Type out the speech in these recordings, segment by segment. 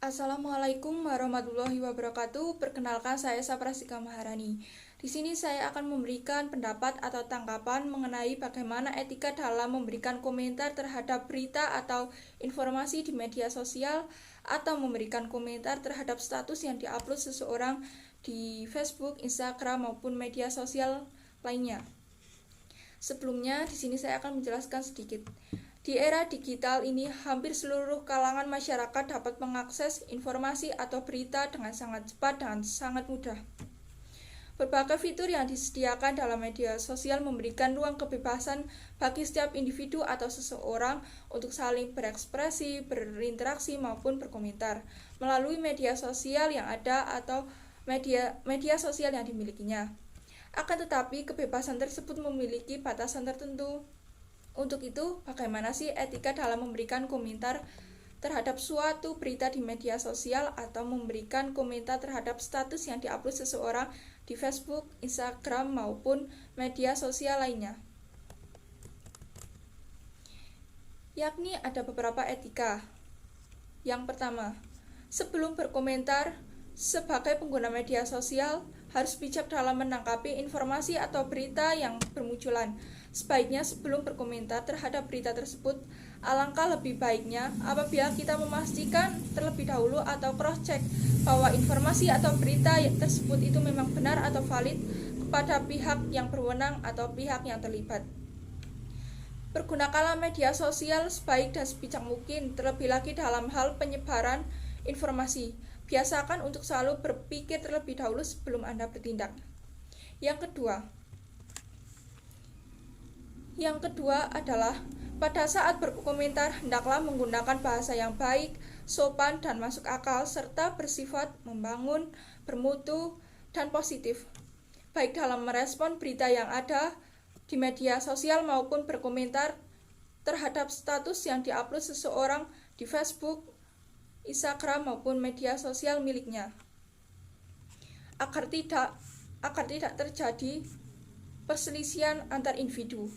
Assalamualaikum warahmatullahi wabarakatuh. Perkenalkan, saya Saprastika Maharani. Di sini saya akan memberikan pendapat atau tanggapan mengenai bagaimana etika dalam memberikan komentar terhadap berita atau informasi di media sosial atau memberikan komentar terhadap status yang diupload seseorang di Facebook, Instagram maupun media sosial lainnya. Sebelumnya, di sini saya akan menjelaskan sedikit. Di era digital ini, hampir seluruh kalangan masyarakat dapat mengakses informasi atau berita dengan sangat cepat dan sangat mudah. Berbagai fitur yang disediakan dalam media sosial memberikan ruang kebebasan bagi setiap individu atau seseorang untuk saling berekspresi, berinteraksi, maupun berkomentar melalui media sosial yang ada atau media sosial yang dimilikinya. Akan tetapi, kebebasan tersebut memiliki batasan tertentu. Untuk itu, bagaimana sih etika dalam memberikan komentar terhadap suatu berita di media sosial atau memberikan komentar terhadap status yang diupload seseorang di Facebook, Instagram, maupun media sosial lainnya? Yakni ada beberapa etika. Yang pertama, sebelum berkomentar, sebagai pengguna media sosial harus bijak dalam menanggapi informasi atau berita yang bermunculan. Sebaiknya sebelum berkomentar terhadap berita tersebut, alangkah lebih baiknya apabila kita memastikan terlebih dahulu atau cross-check bahwa informasi atau berita tersebut itu memang benar atau valid kepada pihak yang berwenang atau pihak yang terlibat. Pergunakanlah media sosial sebaik dan sebijak mungkin, terlebih lagi dalam hal penyebaran informasi. Biasakan untuk selalu berpikir terlebih dahulu sebelum Anda bertindak. Yang kedua adalah pada saat berkomentar hendaklah menggunakan bahasa yang baik, sopan dan masuk akal serta bersifat membangun, bermutu dan positif, baik dalam merespon berita yang ada di media sosial maupun berkomentar terhadap status yang diupload seseorang di Facebook, Instagram maupun media sosial miliknya, agar tidak terjadi perselisihan antar individu.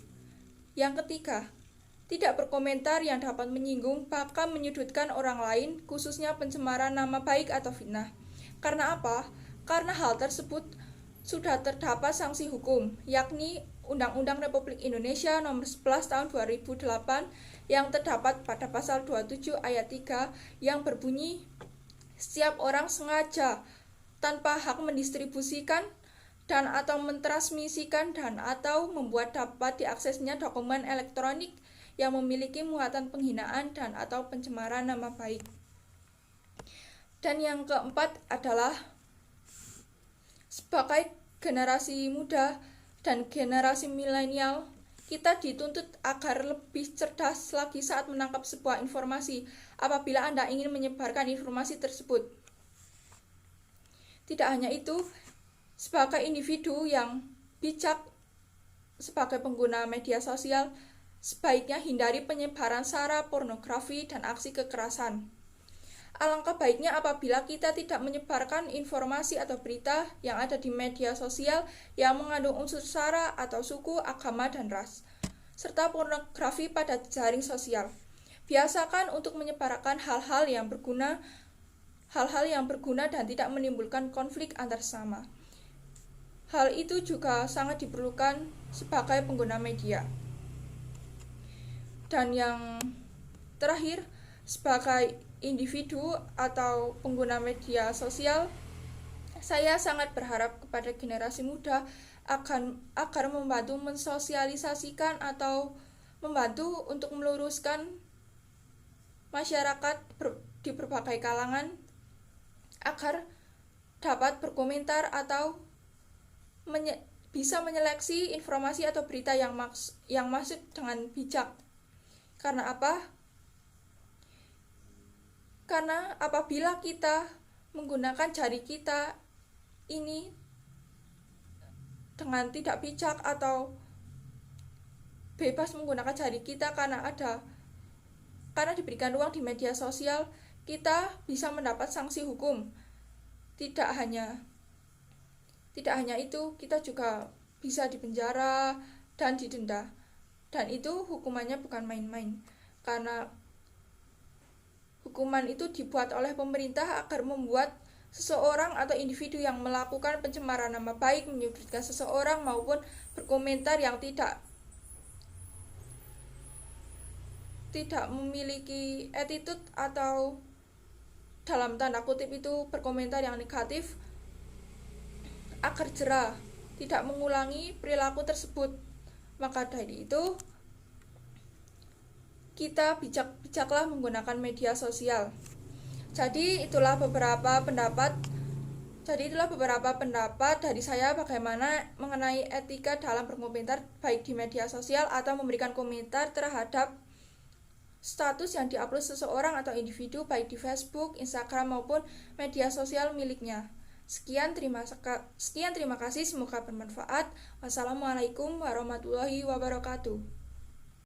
Yang ketiga, tidak berkomentar yang dapat menyinggung bahkan menyudutkan orang lain, khususnya pencemaran nama baik atau fitnah. Karena apa? Karena hal tersebut sudah terdapat sanksi hukum, yakni Undang-Undang Republik Indonesia Nomor 11 Tahun 2008 yang terdapat pada pasal 27 ayat 3 yang berbunyi, setiap orang sengaja tanpa hak mendistribusikan dan atau mentransmisikan dan atau membuat dapat diaksesnya dokumen elektronik yang memiliki muatan penghinaan dan atau pencemaran nama baik. Dan yang keempat adalah sebagai generasi muda dan generasi milenial, kita dituntut agar lebih cerdas lagi saat menangkap sebuah informasi apabila Anda ingin menyebarkan informasi tersebut. Tidak hanya itu, sebagai individu yang bijak, sebagai pengguna media sosial, sebaiknya hindari penyebaran sara, pornografi, dan aksi kekerasan. Alangkah baiknya apabila kita tidak menyebarkan informasi atau berita yang ada di media sosial yang mengandung unsur sara atau suku, agama, dan ras, serta pornografi pada jaring sosial. Biasakan untuk menyebarkan hal-hal yang berguna dan tidak menimbulkan konflik antar sesama. Hal itu juga sangat diperlukan sebagai pengguna media. Dan yang terakhir, sebagai individu atau pengguna media sosial, saya sangat berharap kepada generasi muda agar membantu mensosialisasikan atau membantu untuk meluruskan masyarakat di berbagai kalangan agar dapat berkomentar atau bisa menyeleksi informasi atau berita yang masuk dengan bijak. Karena apa? Karena apabila kita menggunakan jari kita ini dengan tidak bijak atau bebas menggunakan jari kita karena diberikan ruang di media sosial, kita bisa mendapat sanksi hukum. Tidak hanya itu, kita juga bisa dipenjara dan didenda. Dan itu hukumannya bukan main-main. Karena hukuman itu dibuat oleh pemerintah agar membuat seseorang atau individu yang melakukan pencemaran nama baik, menyudutkan seseorang maupun berkomentar yang tidak memiliki attitude atau dalam tanda kutip itu berkomentar yang negatif agar jera, tidak mengulangi perilaku tersebut. Maka dari itu kita bijaklah menggunakan media sosial. Jadi itulah beberapa pendapat dari saya bagaimana mengenai etika dalam berkomentar baik di media sosial atau memberikan komentar terhadap status yang diupload seseorang atau individu baik di Facebook, Instagram maupun media sosial miliknya. Sekian terima kasih, semoga bermanfaat. Wassalamualaikum warahmatullahi wabarakatuh.